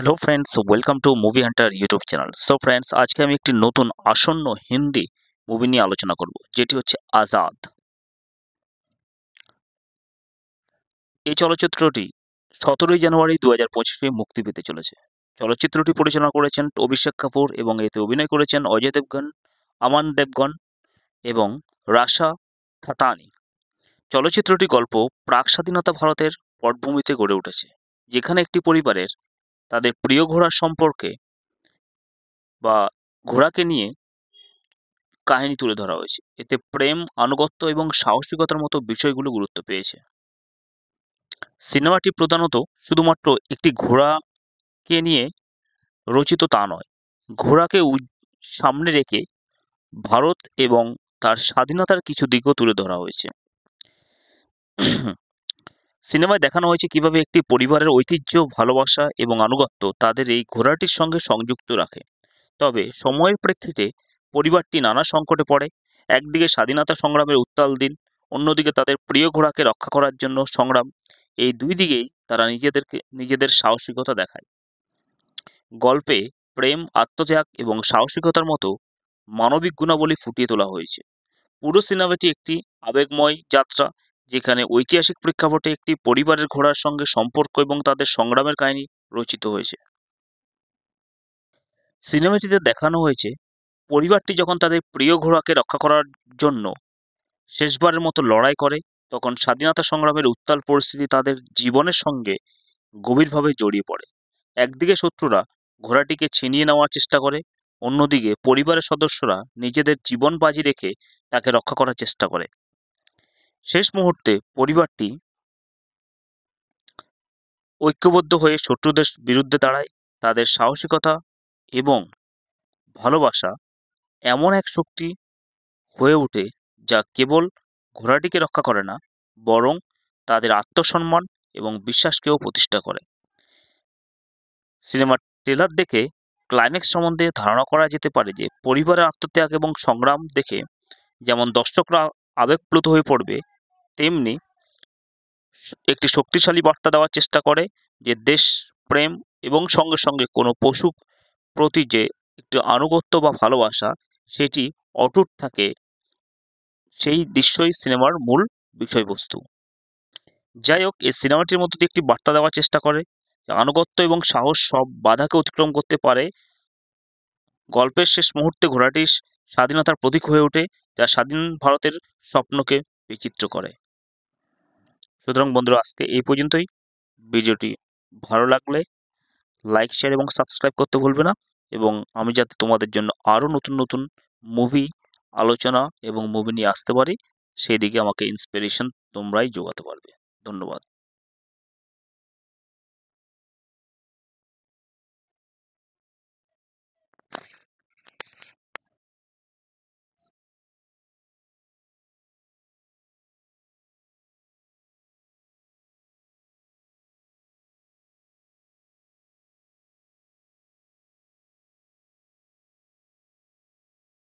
Hello friends, welcome to movie Hunter YouTube channel. So friends, আজকে আমি একটি নতুন আসন্ন হিন্দি মুভি নিয়ে আলোচনা করব, যেটি হচ্ছে আজাদ। এই চলচ্চিত্রটি 17ই জানুয়ারি 2025-এ মুক্তি পেতে চলেছে। চলচ্চিত্রটি পরিচালনা করেছেন অভিষেক কাপুর এবং এতে অভিনয় করেছেন অজয় দেবগন, আমান দেবগন এবং রাশা থাতানি। চলচ্চিত্রটি গল্প প্রাক স্বাধীনতা ভারতের পটভূমিতে গড়ে উঠেছে, যেখানে একটি পরিবারের তাদের প্রিয় ঘোড়ার সম্পর্কে বা ঘোড়াকে নিয়ে কাহিনী তুলে ধরা হয়েছে। এতে প্রেম, আনুগত্য এবং সাহসিকতার মতো বিষয়গুলো গুরুত্ব পেয়েছে। সিনেমাটি প্রধানত শুধুমাত্র একটি ঘোড়াকে নিয়ে রচিত তা নয়, ঘোড়াকে সামনে রেখে ভারত এবং তার স্বাধীনতার কিছু দিকও তুলে ধরা হয়েছে। সিনেমায় দেখানো হয়েছে কিভাবে একটি পরিবারের ঐতিহ্য, ভালোবাসা এবং আনুগত্য তাদের এই ঘোড়াটির সঙ্গে সংযুক্ত রাখে। তবে সময়ের প্রেক্ষিতে পরিবারটি নানা সংকটে পড়ে। একদিকে স্বাধীনতা সংগ্রামের উত্তাল দিন, অন্যদিকে তাদের প্রিয় ঘোড়াকে রক্ষা করার জন্য সংগ্রাম। এই দুই দিকেই তারা নিজেদের সাহসিকতা দেখায়। গল্পে প্রেম, আত্মত্যাগ এবং সাহসিকতার মতো মানবিক গুণাবলী ফুটিয়ে তোলা হয়েছে। পুরো সিনেমাটি একটি আবেগময় যাত্রা, যেখানে ঐতিহাসিক প্রেক্ষাপটে একটি পরিবারের ঘোড়ার সঙ্গে সম্পর্ক এবং তাদের সংগ্রামের কাহিনী রচিত হয়েছে। সিনেমাটিতে দেখানো হয়েছে পরিবারটি যখন তাদের প্রিয় ঘোড়াকে রক্ষা করার জন্য শেষবারের মতো লড়াই করে, তখন স্বাধীনতা সংগ্রামের উত্তাল পরিস্থিতি তাদের জীবনের সঙ্গে গভীরভাবে জড়িয়ে পড়ে। একদিকে শত্রুরা ঘোড়াটিকে ছিনিয়ে নেওয়ার চেষ্টা করে, অন্যদিকে পরিবারের সদস্যরা নিজেদের জীবন বাজি রেখে তাকে রক্ষা করার চেষ্টা করে। শেষ মুহূর্তে পরিবারটি ঐক্যবদ্ধ হয়ে শত্রুদের বিরুদ্ধে দাঁড়ায়। তাদের সাহসিকতা এবং ভালোবাসা এমন এক শক্তি হয়ে ওঠে যা কেবল ঘোড়াটিকে রক্ষা করে না, বরং তাদের আত্মসম্মান এবং বিশ্বাসকেও প্রতিষ্ঠা করে। সিনেমার ট্রেলার দেখে ক্লাইম্যাক্স সম্বন্ধে ধারণা করা যেতে পারে যে পরিবারের আত্মত্যাগ এবং সংগ্রাম দেখে যেমন দর্শকরা আবেগপ্লুত হয়ে পড়বে, তেমনি একটি শক্তিশালী বার্তা দেওয়ার চেষ্টা করে যে দেশ প্রেম এবং সঙ্গে সঙ্গে কোনো পশু প্রতি যে একটি আনুগত্য বা ভালোবাসা, সেটি অটুট থাকে। সেই দৃশ্যই সিনেমার মূল বিষয়বস্তু। যাই হোক, এই সিনেমাটির মধ্য দিয়ে একটি বার্তা দেওয়ার চেষ্টা করে যে আনুগত্য এবং সাহস সব বাধাকে অতিক্রম করতে পারে। গল্পের শেষ মুহূর্তে ঘোড়াটি স্বাধীনতার প্রতীক হয়ে ওঠে, যা স্বাধীন ভারতের স্বপ্নকে বিচিত্র করে। সুতরাং বন্ধুরা, আজকে এই পর্যন্তই। ভিডিওটি ভালো লাগলে লাইক, শেয়ার এবং সাবস্ক্রাইব করতে ভুলবে না, এবং আমি যাতে তোমাদের জন্য আরও নতুন নতুন মুভি আলোচনা এবং মুভি নিয়ে আসতে পারি, সেই দিকে আমাকে ইন্সপিরেশন তোমরাই যোগাতে পারবে। ধন্যবাদ।